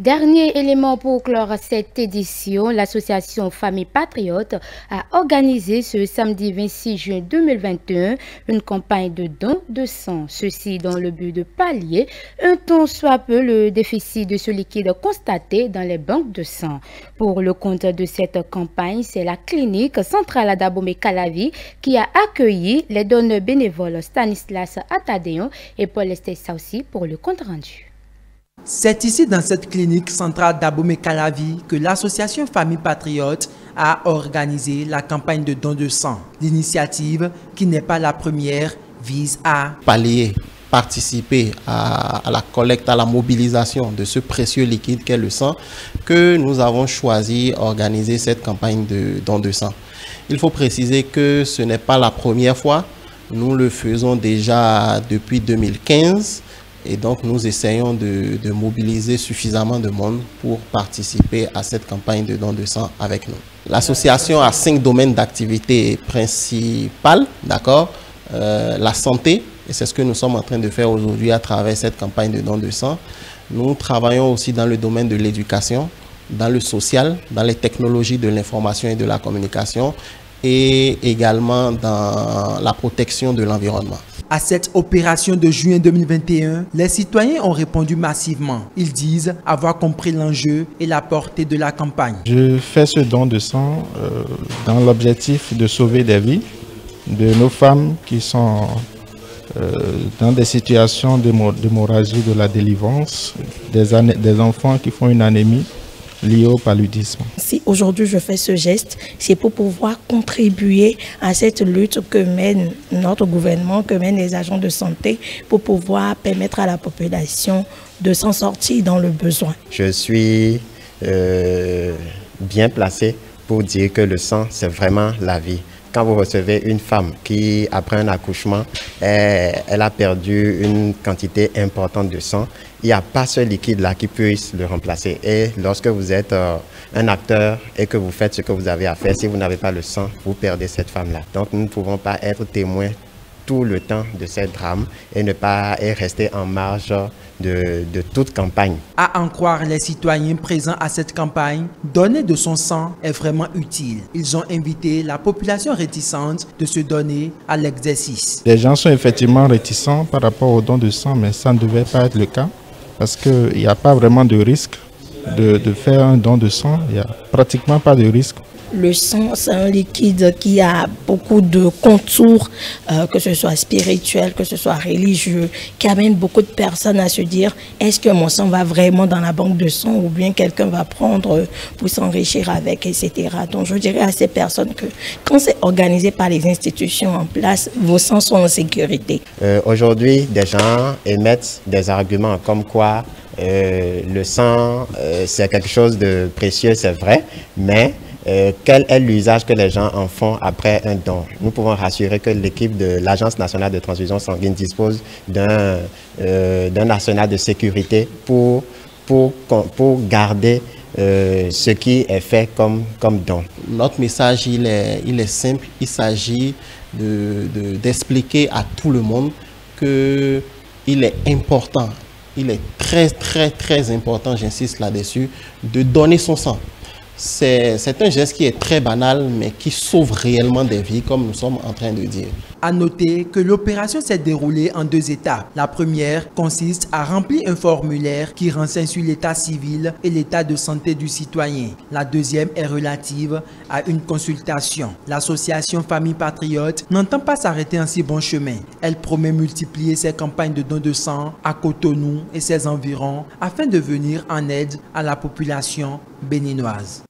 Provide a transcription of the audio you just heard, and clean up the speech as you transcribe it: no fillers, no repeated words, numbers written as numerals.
Dernier élément pour clore cette édition, l'association Famille Patriote a organisé ce samedi 26 juin 2021 une campagne de dons de sang. Ceci dans le but de pallier un tant soit peu le déficit de ce liquide constaté dans les banques de sang. Pour le compte de cette campagne, c'est la clinique centrale d'Abomey-Calavi qui a accueilli les donneurs bénévoles Stanislas Atadéon et Paul Estessaussi pour le compte rendu. C'est ici, dans cette clinique centrale d'Abomey-Calavi, que l'association Famille Patriote a organisé la campagne de dons de sang. L'initiative, qui n'est pas la première, vise à pallier, participer à la collecte, à la mobilisation de ce précieux liquide qu'est le sang, que nous avons choisi d'organiser cette campagne de dons de sang. Il faut préciser que ce n'est pas la première fois, nous le faisons déjà depuis 2015. Et donc, nous essayons de mobiliser suffisamment de monde pour participer à cette campagne de dons de sang avec nous. L'association a 5 domaines d'activité principales, d'accord? La santé, et c'est ce que nous sommes en train de faire aujourd'hui à travers cette campagne de dons de sang. Nous travaillons aussi dans le domaine de l'éducation, dans le social, dans les technologies de l'information et de la communication, et également dans la protection de l'environnement. À cette opération de juin 2021, les citoyens ont répondu massivement. Ils disent avoir compris l'enjeu et la portée de la campagne. Je fais ce don de sang dans l'objectif de sauver des vies de nos femmes qui sont dans des situations d'hémorragie de la délivrance, des enfants qui font une anémie lié au paludisme. Si aujourd'hui je fais ce geste, c'est pour pouvoir contribuer à cette lutte que mène notre gouvernement, que mènent les agents de santé, pour pouvoir permettre à la population de s'en sortir dans le besoin. Je suis bien placé pour dire que le sang, c'est vraiment la vie. Quand vous recevez une femme qui, après un accouchement, elle a perdu une quantité importante de sang, il n'y a pas ce liquide-là qui puisse le remplacer. Et lorsque vous êtes un acteur et que vous faites ce que vous avez à faire, si vous n'avez pas le sang, vous perdez cette femme-là. Donc nous ne pouvons pas être témoins tout le temps de ces drames et ne pas rester en marge de toute campagne. À en croire les citoyens présents à cette campagne, donner de son sang est vraiment utile. Ils ont invité la population réticente de se donner à l'exercice. Les gens sont effectivement réticents par rapport au don de sang, mais ça ne devait pas être le cas parce qu'il n'y a pas vraiment de risque de faire un don de sang. Il n'y a pratiquement pas de risque. Le sang, c'est un liquide qui a beaucoup de contours, que ce soit spirituel, que ce soit religieux, qui amène beaucoup de personnes à se dire est-ce que mon sang va vraiment dans la banque de sang ou bien quelqu'un va prendre pour s'enrichir avec, etc. Donc je dirais à ces personnes que quand c'est organisé par les institutions en place, vos sangs sont en sécurité. Aujourd'hui, des gens émettent des arguments comme quoi le sang, c'est quelque chose de précieux, c'est vrai, mais quel est l'usage que les gens en font après un don? Nous pouvons rassurer que l'équipe de l'Agence nationale de transfusion sanguine dispose d'un arsenal de sécurité pour garder ce qui est fait comme don. Notre message, il est simple. Il s'agit d'expliquer à tout le monde qu'il est important, il est très important, j'insiste là-dessus, de donner son sang. C'est un geste qui est très banal, mais qui sauve réellement des vies, comme nous sommes en train de dire. À noter que l'opération s'est déroulée en 2 étapes. La première consiste à remplir un formulaire qui renseigne sur l'état civil et l'état de santé du citoyen. La deuxième est relative à une consultation. L'association Famille Patriote n'entend pas s'arrêter en si bon chemin. Elle promet multiplier ses campagnes de dons de sang à Cotonou et ses environs afin de venir en aide à la population béninoise.